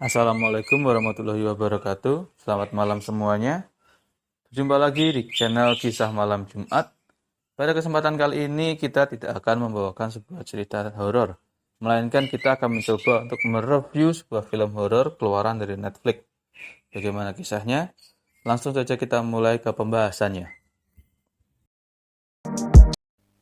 Assalamualaikum warahmatullahi wabarakatuh. Selamat malam semuanya. Berjumpa lagi di channel Kisah Malam Jumat. Pada kesempatan kali ini kita tidak akan membawakan sebuah cerita horor, melainkan kita akan mencoba untuk mereview sebuah film horor keluaran dari Netflix. Bagaimana kisahnya? Langsung saja kita mulai ke pembahasannya.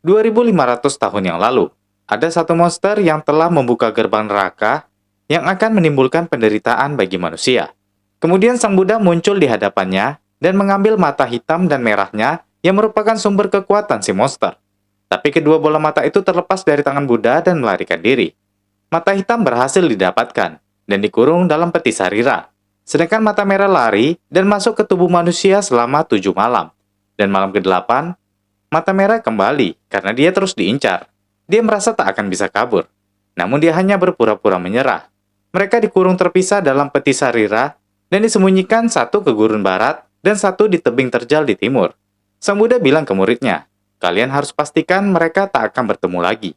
2500 tahun yang lalu, ada satu monster yang telah membuka gerbang neraka yang akan menimbulkan penderitaan bagi manusia. Kemudian Sang Buddha muncul di hadapannya dan mengambil mata hitam dan merahnya yang merupakan sumber kekuatan si monster. Tapi kedua bola mata itu terlepas dari tangan Buddha dan melarikan diri. Mata hitam berhasil didapatkan dan dikurung dalam peti sarira. Sedangkan mata merah lari dan masuk ke tubuh manusia selama 7 malam. Dan malam ke-8, mata merah kembali karena dia terus diincar. Dia merasa tak akan bisa kabur. Namun dia hanya berpura-pura menyerah. Mereka dikurung terpisah dalam peti sarira dan disembunyikan satu ke gurun barat dan satu di tebing terjal di timur. Sang Buddha bilang ke muridnya, kalian harus pastikan mereka tak akan bertemu lagi.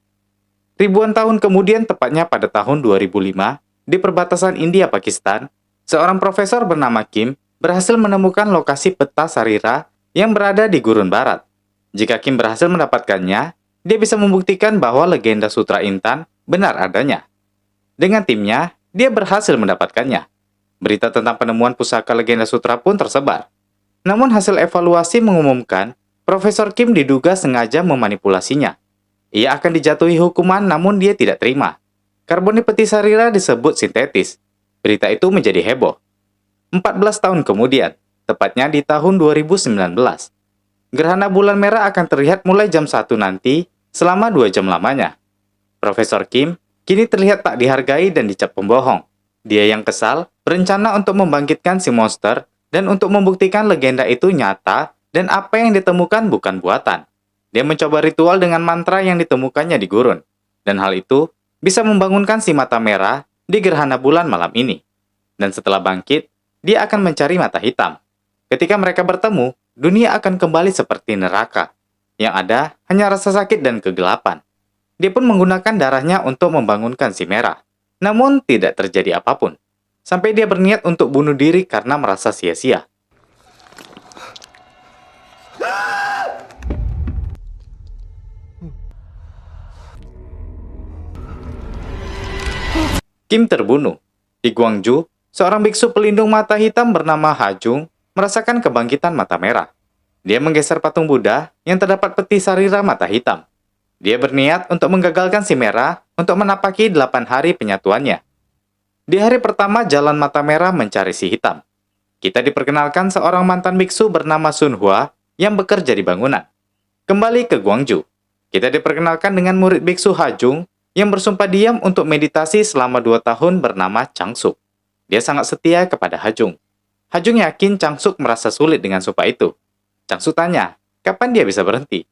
Ribuan tahun kemudian, tepatnya pada tahun 2005, di perbatasan India-Pakistan, seorang profesor bernama Kim berhasil menemukan lokasi peta sarira yang berada di gurun barat. Jika Kim berhasil mendapatkannya, dia bisa membuktikan bahwa legenda Sutra Intan benar adanya. Dengan timnya, dia berhasil mendapatkannya. Berita tentang penemuan pusaka legenda sutra pun tersebar. Namun hasil evaluasi mengumumkan, Profesor Kim diduga sengaja memanipulasinya. Ia akan dijatuhi hukuman namun dia tidak terima. Karbon di peti sarira disebut sintetis. Berita itu menjadi heboh. 14 tahun kemudian, tepatnya di tahun 2019, gerhana bulan merah akan terlihat mulai jam 1 nanti selama 2 jam lamanya. Profesor Kim kini terlihat tak dihargai dan dicap pembohong. Dia yang kesal berencana untuk membangkitkan si monster dan untuk membuktikan legenda itu nyata dan apa yang ditemukan bukan buatan. Dia mencoba ritual dengan mantra yang ditemukannya di gurun. Dan hal itu bisa membangunkan si mata merah di gerhana bulan malam ini. Dan setelah bangkit, dia akan mencari mata hitam. Ketika mereka bertemu, dunia akan kembali seperti neraka. Yang ada hanya rasa sakit dan kegelapan. Dia pun menggunakan darahnya untuk membangunkan si merah. Namun tidak terjadi apapun. Sampai dia berniat untuk bunuh diri karena merasa sia-sia. Kim terbunuh. Di Guangzhou, seorang biksu pelindung mata hitam bernama Hajung merasakan kebangkitan mata merah. Dia menggeser patung Buddha yang terdapat peti sarira mata hitam. Dia berniat untuk menggagalkan si merah untuk menapaki 8 hari penyatuannya. Di hari pertama, jalan mata merah mencari si hitam. Kita diperkenalkan seorang mantan biksu bernama Sun Hua yang bekerja di bangunan. Kembali ke Guangzhou, kita diperkenalkan dengan murid biksu Hajung yang bersumpah diam untuk meditasi selama 2 tahun bernama Changsuk. Dia sangat setia kepada Hajung. Hajung yakin Changsuk merasa sulit dengan sumpah itu. Changsuk tanya, kapan dia bisa berhenti?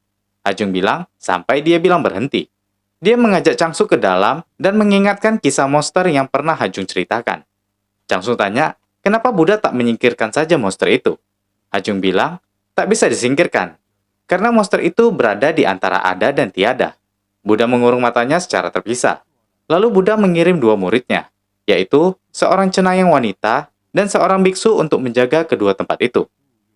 Hajung bilang, sampai dia bilang berhenti. Dia mengajak Changsuk ke dalam dan mengingatkan kisah monster yang pernah Hajung ceritakan. Changsuk tanya, kenapa Buddha tak menyingkirkan saja monster itu? Hajung bilang, tak bisa disingkirkan. Karena monster itu berada di antara ada dan tiada. Buddha mengurung matanya secara terpisah. Lalu Buddha mengirim 2 muridnya, yaitu seorang cenayang wanita dan seorang biksu untuk menjaga kedua tempat itu.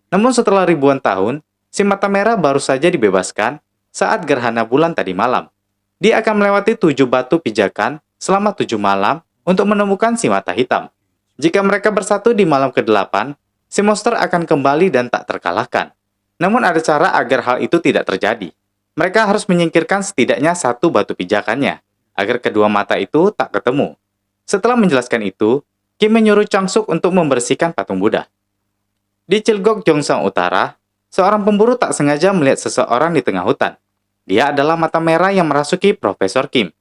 Namun setelah ribuan tahun, si mata merah baru saja dibebaskan saat gerhana bulan tadi malam. Dia akan melewati 7 batu pijakan selama 7 malam untuk menemukan si mata hitam. Jika mereka bersatu di malam ke-8, si monster akan kembali dan tak terkalahkan. Namun ada cara agar hal itu tidak terjadi. Mereka harus menyingkirkan setidaknya 1 batu pijakannya, agar kedua mata itu tak ketemu. Setelah menjelaskan itu, Kim menyuruh Changsuk untuk membersihkan patung Buddha. Di Cilgok, Gyeongsang Utara, seorang pemburu tak sengaja melihat seseorang di tengah hutan. Dia adalah mata merah yang merasuki Profesor Kim.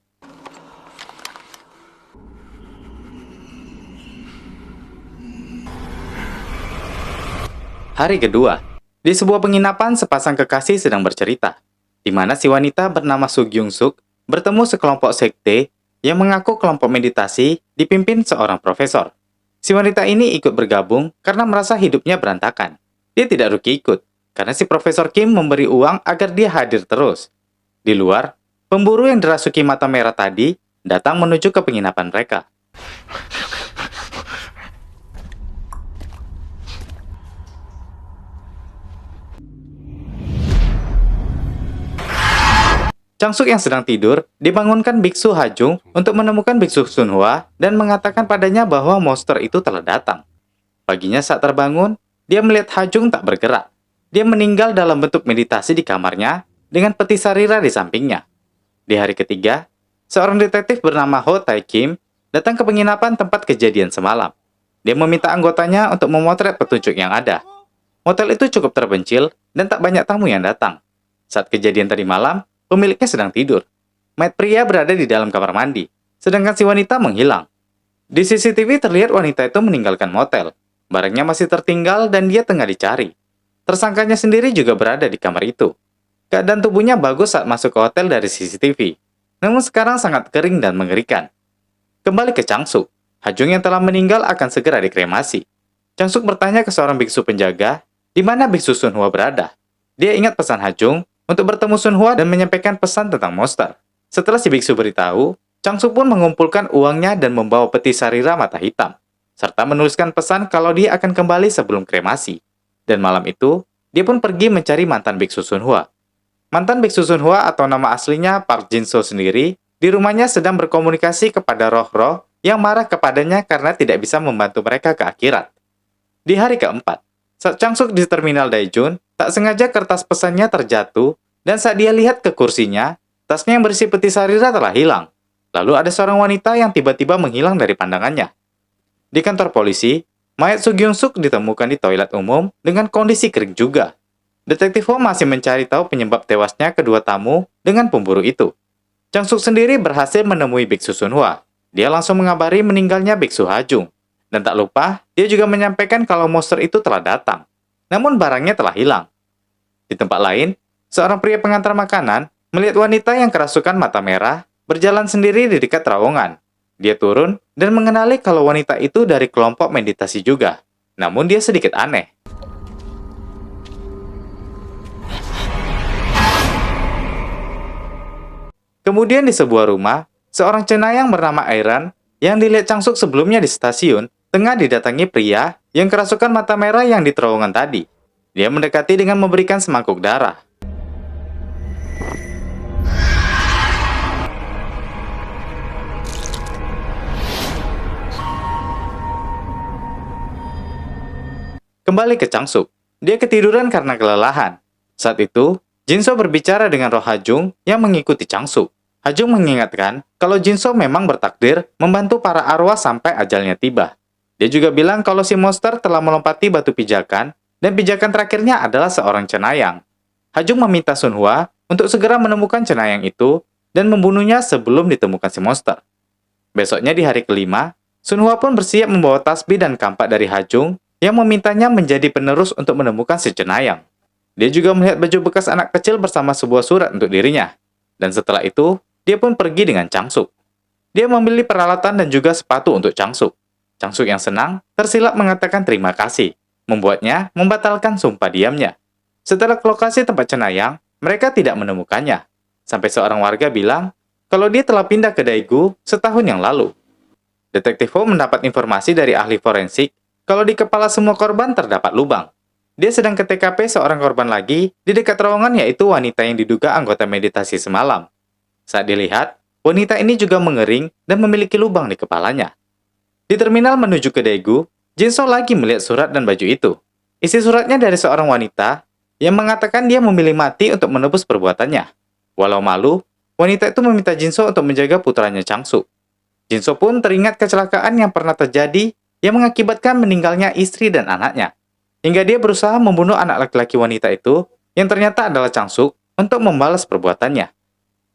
Hari kedua, di sebuah penginapan sepasang kekasih sedang bercerita, di mana si wanita bernama Su Gyung Suk bertemu sekelompok sekte yang mengaku kelompok meditasi dipimpin seorang profesor. Si wanita ini ikut bergabung karena merasa hidupnya berantakan. Dia tidak rugi ikut, karena si Profesor Kim memberi uang agar dia hadir terus. Di luar, pemburu yang dirasuki mata merah tadi datang menuju ke penginapan mereka. Changsuk yang sedang tidur dibangunkan Biksu Hajung untuk menemukan Biksu Sunhwa dan mengatakan padanya bahwa monster itu telah datang. Paginya saat terbangun, dia melihat Hajung tak bergerak. Dia meninggal dalam bentuk meditasi di kamarnya dengan peti sarira di sampingnya. Di hari ketiga, seorang detektif bernama Ho Tae Kim datang ke penginapan tempat kejadian semalam. Dia meminta anggotanya untuk memotret petunjuk yang ada. Motel itu cukup terpencil dan tak banyak tamu yang datang. Saat kejadian tadi malam, pemiliknya sedang tidur. Mayat pria berada di dalam kamar mandi, sedangkan si wanita menghilang. Di CCTV terlihat wanita itu meninggalkan motel. Barangnya masih tertinggal dan dia tengah dicari. Tersangkanya sendiri juga berada di kamar itu. Keadaan tubuhnya bagus saat masuk ke hotel dari CCTV. Namun sekarang sangat kering dan mengerikan. Kembali ke Changsuk. Hajung yang telah meninggal akan segera dikremasi. Changsuk bertanya ke seorang biksu penjaga, di mana Biksu Sunhwa berada. Dia ingat pesan Hajung untuk bertemu Sunhwa dan menyampaikan pesan tentang monster. Setelah si biksu beritahu, Changsuk pun mengumpulkan uangnya dan membawa peti sarira mata hitam, serta menuliskan pesan kalau dia akan kembali sebelum kremasi. Dan malam itu, dia pun pergi mencari mantan Biksu Sunhwa. Mantan Biksu Sunhwa atau nama aslinya Park Jin-so sendiri, di rumahnya sedang berkomunikasi kepada roh-roh yang marah kepadanya karena tidak bisa membantu mereka ke akhirat. Di hari keempat, saat Changsuk di terminal Daejeon, tak sengaja kertas pesannya terjatuh, dan saat dia lihat ke kursinya, tasnya yang berisi peti sarira telah hilang. Lalu ada seorang wanita yang tiba-tiba menghilang dari pandangannya. Di kantor polisi, mayat Soo Gyung-suk ditemukan di toilet umum dengan kondisi kering juga. Detektif Ho masih mencari tahu penyebab tewasnya kedua tamu dengan pemburu itu. Changsuk sendiri berhasil menemui Biksu Sunhwa. Dia langsung mengabari meninggalnya Biksu Hajung. Dan tak lupa, dia juga menyampaikan kalau monster itu telah datang. Namun barangnya telah hilang. Di tempat lain, seorang pria pengantar makanan melihat wanita yang kerasukan mata merah berjalan sendiri di dekat terowongan. Dia turun dan mengenali kalau wanita itu dari kelompok meditasi juga. Namun dia sedikit aneh. Kemudian di sebuah rumah, seorang cenayang bernama Airan yang dilihat Changsuk sebelumnya di stasiun tengah didatangi pria yang kerasukan mata merah yang di terowongan tadi. Dia mendekati dengan memberikan semangkuk darah. Kembali ke Changsuk, dia ketiduran karena kelelahan. Saat itu, Jinso berbicara dengan roh Hajung yang mengikuti Changsuk. Hajung mengingatkan kalau Jinso memang bertakdir membantu para arwah sampai ajalnya tiba. Dia juga bilang kalau si monster telah melompati batu pijakan dan pijakan terakhirnya adalah seorang cenayang. Hajung meminta Sunhwa untuk segera menemukan cenayang itu dan membunuhnya sebelum ditemukan si monster. Besoknya di hari kelima, Sunhwa pun bersiap membawa tasbih dan kampak dari Hajung yang memintanya menjadi penerus untuk menemukan si cenayang. Dia juga melihat baju bekas anak kecil bersama sebuah surat untuk dirinya. Dan setelah itu, dia pun pergi dengan Changsuk. Dia memilih peralatan dan juga sepatu untuk Changsuk. Changsuk yang senang, tersilap mengatakan terima kasih, membuatnya membatalkan sumpah diamnya. Setelah ke lokasi tempat cenayang, mereka tidak menemukannya. Sampai seorang warga bilang kalau dia telah pindah ke Daegu setahun yang lalu. Detektif Ho mendapat informasi dari ahli forensik kalau di kepala semua korban terdapat lubang. Dia sedang ke TKP seorang korban lagi di dekat terowongan, yaitu wanita yang diduga anggota meditasi semalam. Saat dilihat, wanita ini juga mengering dan memiliki lubang di kepalanya. Di terminal menuju ke Daegu, Jinso lagi melihat surat dan baju itu. Isi suratnya dari seorang wanita yang mengatakan dia memilih mati untuk menebus perbuatannya. Walau malu, wanita itu meminta Jinso untuk menjaga putranya Changsuk. Jinso pun teringat kecelakaan yang pernah terjadi yang mengakibatkan meninggalnya istri dan anaknya. Hingga dia berusaha membunuh anak laki-laki wanita itu yang ternyata adalah Changsuk untuk membalas perbuatannya.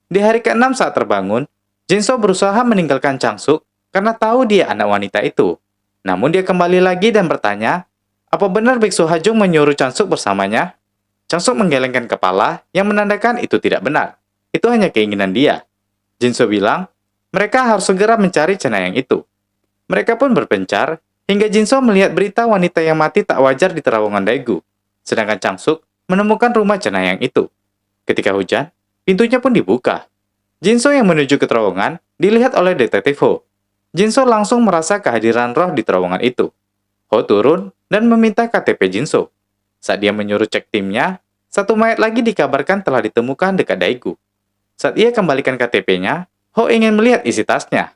Di hari ke-6 saat terbangun, Jinso berusaha meninggalkan Changsuk karena tahu dia anak wanita itu. Namun dia kembali lagi dan bertanya, apa benar Biksu Hajung menyuruh Changsuk bersamanya? Changsuk menggelengkan kepala yang menandakan itu tidak benar. Itu hanya keinginan dia. Jinso bilang, mereka harus segera mencari cenayang itu. Mereka pun berpencar, hingga Jinso melihat berita wanita yang mati tak wajar di terowongan Daegu. Sedangkan Changsuk menemukan rumah cenayang itu. Ketika hujan, pintunya pun dibuka. Jinso yang menuju ke terowongan dilihat oleh detektif Ho. Jinso langsung merasa kehadiran roh di terowongan itu. Ho turun dan meminta KTP Jinso. Saat dia menyuruh cek timnya, satu mayat lagi dikabarkan telah ditemukan dekat Daegu. Saat ia kembalikan KTP-nya, Ho ingin melihat isi tasnya.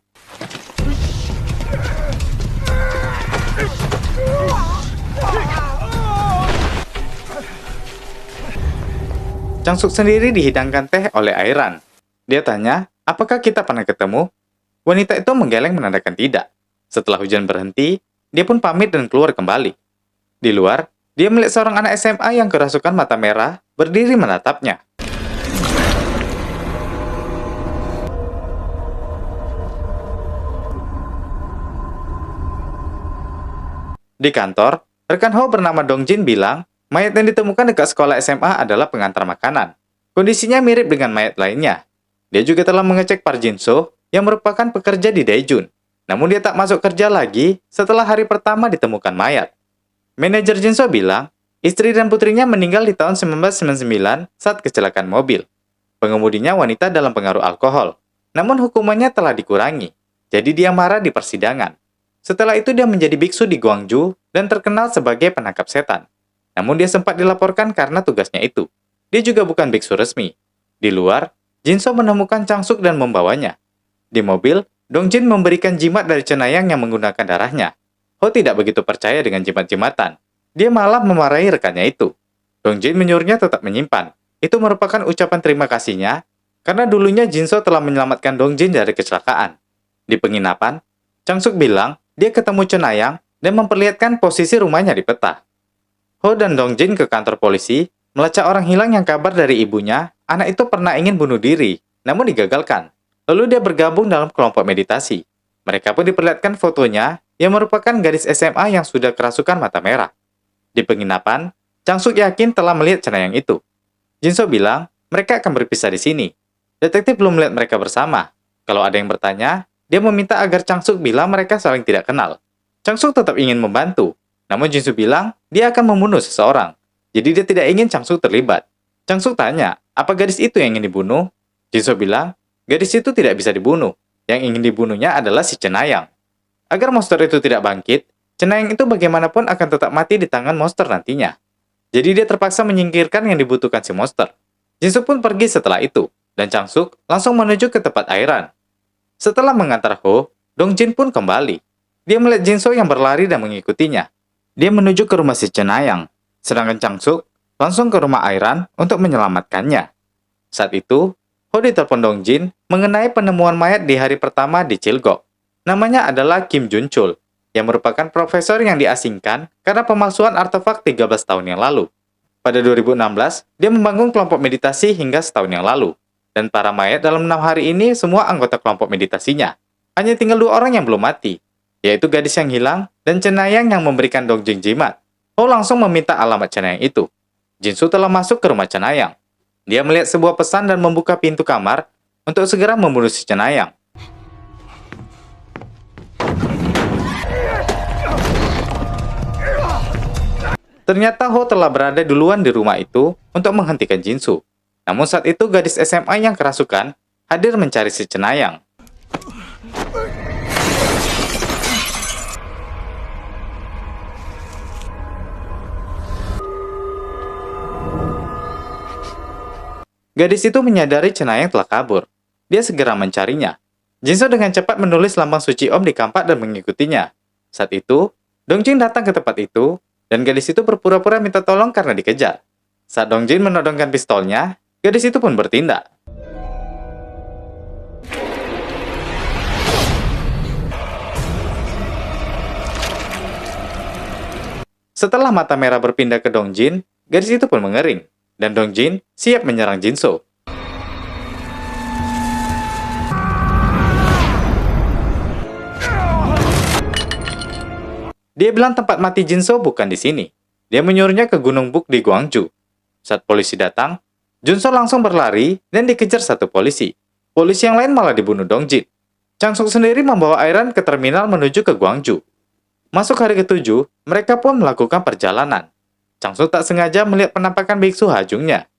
Changsuk sendiri dihidangkan teh oleh Airan. Dia tanya, apakah kita pernah ketemu? Wanita itu menggeleng menandakan tidak. Setelah hujan berhenti, dia pun pamit dan keluar kembali. Di luar, dia melihat seorang anak SMA yang kerasukan mata merah berdiri menatapnya. Di kantor, rekan Ho bernama Dongjin bilang, mayat yang ditemukan dekat sekolah SMA adalah pengantar makanan. Kondisinya mirip dengan mayat lainnya. Dia juga telah mengecek Park Jin-soo yang merupakan pekerja di Daejeon. Namun dia tak masuk kerja lagi setelah hari pertama ditemukan mayat. Manajer Jin-soo bilang, istri dan putrinya meninggal di tahun 1999 saat kecelakaan mobil. Pengemudinya wanita dalam pengaruh alkohol. Namun hukumannya telah dikurangi. Jadi dia marah di persidangan. Setelah itu dia menjadi biksu di Gwangju dan terkenal sebagai penangkap setan. Namun dia sempat dilaporkan karena tugasnya itu. Dia juga bukan biksu resmi. Di luar, Jin-soo menemukan Changsuk dan membawanya. Di mobil, Dongjin memberikan jimat dari cenayang yang menggunakan darahnya. Ho tidak begitu percaya dengan jimat-jimatan. Dia malah memarahi rekannya itu. Dongjin menyuruhnya tetap menyimpan. Itu merupakan ucapan terima kasihnya karena dulunya Jin-soo telah menyelamatkan Dongjin dari kecelakaan. Di penginapan, Changsuk bilang dia ketemu cenayang dan memperlihatkan posisi rumahnya di peta. Ho dan Dongjin ke kantor polisi, melacak orang hilang yang kabar dari ibunya, anak itu pernah ingin bunuh diri, namun digagalkan. Lalu dia bergabung dalam kelompok meditasi. Mereka pun diperlihatkan fotonya yang merupakan gadis SMA yang sudah kerasukan mata merah. Di penginapan, Changsuk yakin telah melihat cenayang itu. Jin-soo bilang, mereka akan berpisah di sini. Detektif belum melihat mereka bersama. Kalau ada yang bertanya, dia meminta agar Changsuk bilang mereka saling tidak kenal. Changsuk tetap ingin membantu, namun Jin-soo bilang dia akan membunuh seseorang. Jadi dia tidak ingin Changsuk terlibat. Changsuk tanya, apa gadis itu yang ingin dibunuh? Jin-soo bilang, gadis itu tidak bisa dibunuh. Yang ingin dibunuhnya adalah si cenayang. Agar monster itu tidak bangkit, cenayang itu bagaimanapun akan tetap mati di tangan monster nantinya. Jadi dia terpaksa menyingkirkan yang dibutuhkan si monster. Jin-soo pun pergi setelah itu, dan Changsuk langsung menuju ke tempat Airan. Setelah mengantar Ho, Dongjin pun kembali. Dia melihat Jin-soo yang berlari dan mengikutinya. Dia menuju ke rumah si cenayang, sedangkan Changsuk langsung ke rumah Airan untuk menyelamatkannya. Saat itu, Ho ditelepon Dongjin mengenai penemuan mayat di hari pertama di Chilgok. Namanya adalah Kim Jun-chul, yang merupakan profesor yang diasingkan karena pemalsuan artefak 13 tahun yang lalu. Pada 2016, dia membangun kelompok meditasi hingga setahun yang lalu. Dan para mayat dalam 6 hari ini semua anggota kelompok meditasinya. Hanya tinggal 2 orang yang belum mati, yaitu gadis yang hilang dan cenayang yang memberikan Dongjin jimat. Ho langsung meminta alamat cenayang itu. Jin-soo telah masuk ke rumah cenayang. Dia melihat sebuah pesan dan membuka pintu kamar untuk segera membunuh si cenayang. Ternyata Ho telah berada duluan di rumah itu untuk menghentikan Jin-soo. Namun saat itu gadis SMA yang kerasukan hadir mencari si cenayang. Gadis itu menyadari cenayang telah kabur. Dia segera mencarinya. Jin-soo dengan cepat menulis lambang suci Om di kampak dan mengikutinya. Saat itu, Dongjin datang ke tempat itu, dan gadis itu berpura-pura minta tolong karena dikejar. Saat Dongjin menodongkan pistolnya, gadis itu pun bertindak. Setelah mata merah berpindah ke Dongjin, gadis itu pun mengering, dan Dongjin siap menyerang Jin-soo. Dia bilang tempat mati Jin-soo bukan di sini. Dia menyuruhnya ke Gunung Buk di Gwangju. Saat polisi datang, Jin-soo langsung berlari dan dikejar satu polisi. Polisi yang lain malah dibunuh Dongjin. Changsuk sendiri membawa Airan ke terminal menuju ke Gwangju. Masuk hari ke-7, mereka pun melakukan perjalanan. Changsuk tak sengaja melihat penampakan biksu hajungnya.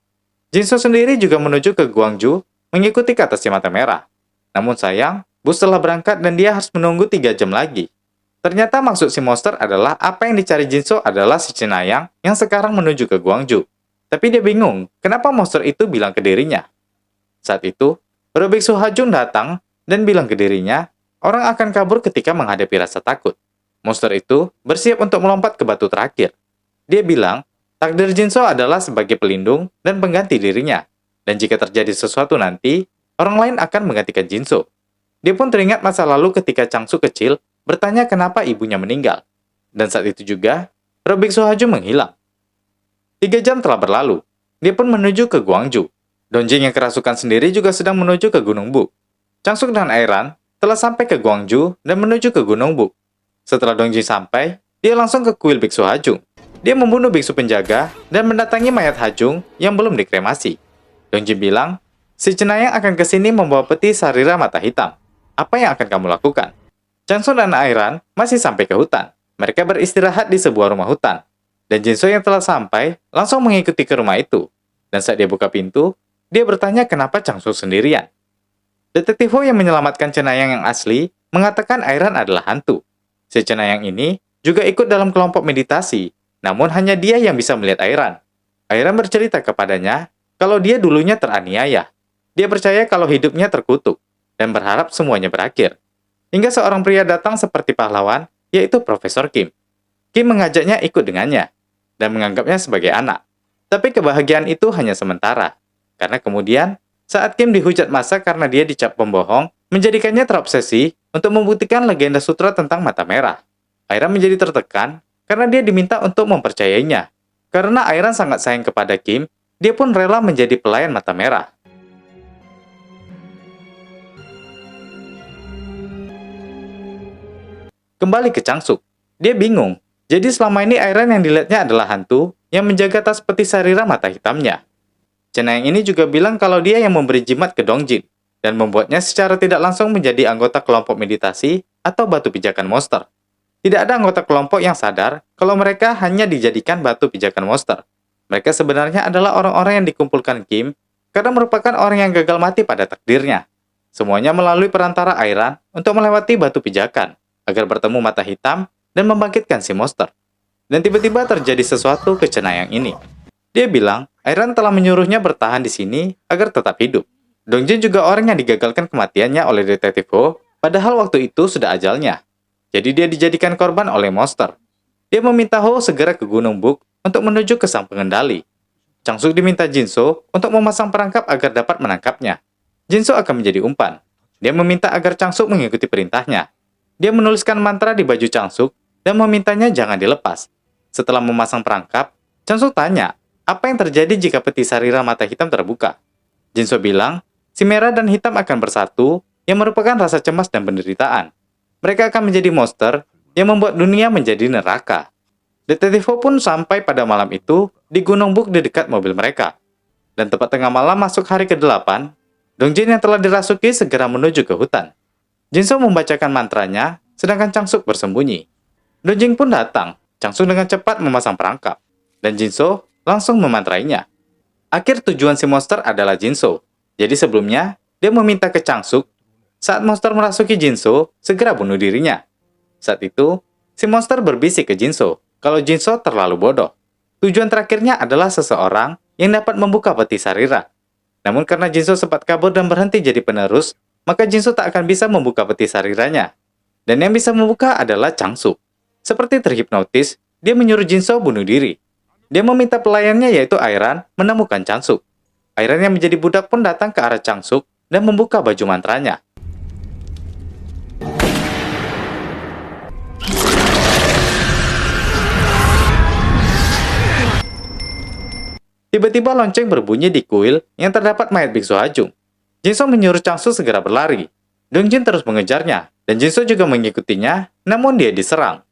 Jin-soo sendiri juga menuju ke Gwangju mengikuti kata si mata merah. Namun sayang, bus telah berangkat dan dia harus menunggu 3 jam lagi. Ternyata maksud si monster adalah apa yang dicari Jin-soo adalah si cenayang yang sekarang menuju ke Gwangju. Tapi dia bingung, kenapa monster itu bilang ke dirinya. Saat itu, Guru Biksu Hajung datang dan bilang ke dirinya, orang akan kabur ketika menghadapi rasa takut. Monster itu bersiap untuk melompat ke batu terakhir. Dia bilang, takdir Jinso adalah sebagai pelindung dan pengganti dirinya. Dan jika terjadi sesuatu nanti, orang lain akan menggantikan Jinso. Dia pun teringat masa lalu ketika Changsu kecil bertanya kenapa ibunya meninggal. Dan saat itu juga, Guru Biksu Hajung menghilang. 3 jam telah berlalu. Dia pun menuju ke Guangzhou. Dongjin yang kerasukan sendiri juga sedang menuju ke Gunung Buk. Changsuk dan Airan telah sampai ke Guangzhou dan menuju ke Gunung Buk. Setelah Dongjin sampai, dia langsung ke kuil Biksu Hajung. Dia membunuh biksu penjaga dan mendatangi mayat Hajung yang belum dikremasi. Dongjin bilang, si cenayang akan ke sini membawa peti sarira mata hitam. Apa yang akan kamu lakukan? Changsuk dan Airan masih sampai ke hutan. Mereka beristirahat di sebuah rumah hutan. Dan Jinso yang telah sampai langsung mengikuti ke rumah itu. Dan saat dia buka pintu, dia bertanya kenapa Changsuk sendirian. Detektif Ho yang menyelamatkan cenayang yang asli mengatakan Airan adalah hantu. Si cenayang ini juga ikut dalam kelompok meditasi, namun hanya dia yang bisa melihat Airan. Airan bercerita kepadanya kalau dia dulunya teraniaya. Dia percaya kalau hidupnya terkutuk dan berharap semuanya berakhir. Hingga seorang pria datang seperti pahlawan, yaitu Profesor Kim. Kim mengajaknya ikut dengannya dan menganggapnya sebagai anak. Tapi kebahagiaan itu hanya sementara. Karena kemudian, saat Kim dihujat massa karena dia dicap pembohong, menjadikannya terobsesi untuk membuktikan legenda sutra tentang mata merah. Airan menjadi tertekan karena dia diminta untuk mempercayainya. Karena Airan sangat sayang kepada Kim, dia pun rela menjadi pelayan mata merah. Kembali ke Changsuk, dia bingung. Jadi selama ini Airan yang dilihatnya adalah hantu yang menjaga tas peti sarira mata hitamnya. Cenayang ini juga bilang kalau dia yang memberi jimat ke Dongjin dan membuatnya secara tidak langsung menjadi anggota kelompok meditasi atau batu pijakan monster. Tidak ada anggota kelompok yang sadar kalau mereka hanya dijadikan batu pijakan monster. Mereka sebenarnya adalah orang-orang yang dikumpulkan Kim karena merupakan orang yang gagal mati pada takdirnya. Semuanya melalui perantara Airan untuk melewati batu pijakan agar bertemu mata hitam dan membangkitkan si monster. Dan tiba-tiba terjadi sesuatu ke cenayang ini. Dia bilang, Airan telah menyuruhnya bertahan di sini agar tetap hidup. Dongjin juga orang yang digagalkan kematiannya oleh Detektif Ho, padahal waktu itu sudah ajalnya. Jadi dia dijadikan korban oleh monster. Dia meminta Ho segera ke Gunung Buk untuk menuju ke sang pengendali. Changsuk diminta Jinso untuk memasang perangkap agar dapat menangkapnya. Jinso akan menjadi umpan. Dia meminta agar Changsuk mengikuti perintahnya. Dia menuliskan mantra di baju Changsuk dan memintanya jangan dilepas. Setelah memasang perangkap, Changsuk tanya, apa yang terjadi jika peti sarira mata hitam terbuka? Jinso bilang, si merah dan hitam akan bersatu yang merupakan rasa cemas dan penderitaan. Mereka akan menjadi monster yang membuat dunia menjadi neraka. Detektif Ho pun sampai pada malam itu di Gunung Buk di dekat mobil mereka. Dan tepat tengah malam masuk hari ke-8, Dongjin yang telah dirasuki segera menuju ke hutan. Jinso membacakan mantranya, sedangkan Changsuk bersembunyi. Dongjin pun datang. Changsuk dengan cepat memasang perangkap. Dan Jinso langsung memantrainya. Akhir tujuan si monster adalah Jinso. Jadi sebelumnya, dia meminta ke Changsuk, saat monster merasuki Jinso, segera bunuh dirinya. Saat itu, si monster berbisik ke Jinso, kalau Jinso terlalu bodoh. Tujuan terakhirnya adalah seseorang yang dapat membuka peti sarira. Namun karena Jinso sempat kabur dan berhenti jadi penerus, maka Jinso tak akan bisa membuka peti sariranya. Dan yang bisa membuka adalah Changsuk. Seperti terhipnotis, dia menyuruh Jinso bunuh diri. Dia meminta pelayannya yaitu Airan menemukan Changsuk. Airan yang menjadi budak pun datang ke arah Changsuk dan membuka baju mantranya. Tiba-tiba lonceng berbunyi di kuil yang terdapat mayat Biksu Hajung. Jinso menyuruh Changsuk segera berlari. Dongjin terus mengejarnya, dan Jinso juga mengikutinya, namun dia diserang.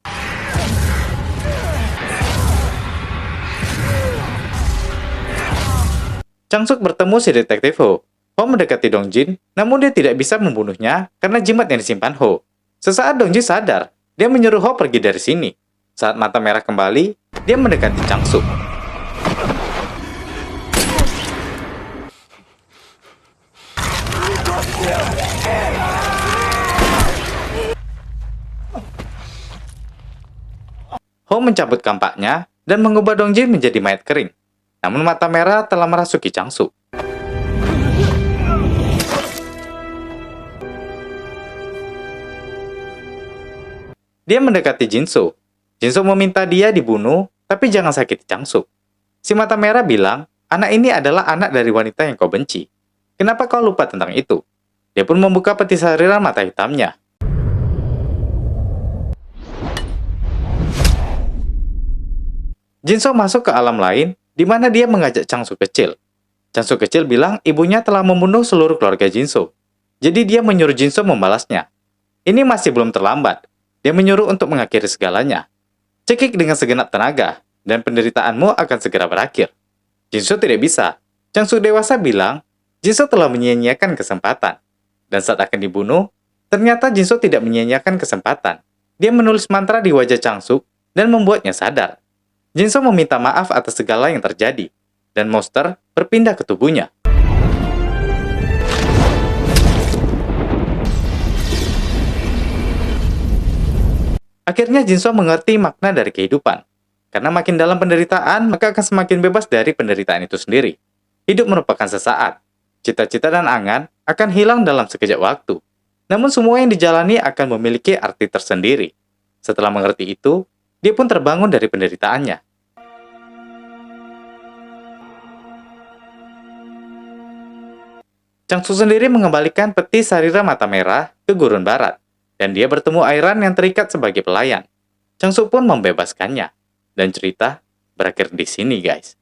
Changsuk bertemu si Detektif Ho. Ho mendekati Dongjin, namun dia tidak bisa membunuhnya karena jimat yang disimpan Ho. Sesaat Dongjin sadar, dia menyuruh Ho pergi dari sini. Saat mata merah kembali, dia mendekati Changsuk. Ho mencabut kampaknya dan mengubah Dongjin menjadi mayat kering. Namun mata merah telah merasuki Changsuk. Dia mendekati Jinso. Jinso meminta dia dibunuh, tapi jangan sakiti Changsuk. Si mata merah bilang, anak ini adalah anak dari wanita yang kau benci. Kenapa kau lupa tentang itu? Dia pun membuka peti sarira mata hitamnya. Jinso masuk ke alam lain, di mana dia mengajak Changsuk kecil. Changsuk kecil bilang ibunya telah membunuh seluruh keluarga Jinso. Jadi dia menyuruh Jinso membalasnya. Ini masih belum terlambat. Dia menyuruh untuk mengakhiri segalanya. Cekik dengan segenap tenaga, dan penderitaanmu akan segera berakhir. Jinso tidak bisa. Changsuk dewasa bilang, Jinso telah menyia-nyiakan kesempatan. Dan saat akan dibunuh, ternyata Jinso tidak menyia-nyiakan kesempatan. Dia menulis mantra di wajah Changsuk dan membuatnya sadar. Jinso meminta maaf atas segala yang terjadi, dan monster berpindah ke tubuhnya. Akhirnya Jinso mengerti makna dari kehidupan. Karena makin dalam penderitaan, maka akan semakin bebas dari penderitaan itu sendiri. Hidup merupakan sesaat. Cita-cita dan angan akan hilang dalam sekejap waktu. Namun semua yang dijalani akan memiliki arti tersendiri. Setelah mengerti itu, dia pun terbangun dari penderitaannya. Changsuk sendiri mengembalikan peti sarira mata merah ke gurun barat. Dan dia bertemu Airan yang terikat sebagai pelayan. Changsuk pun membebaskannya. Dan cerita berakhir di sini, guys.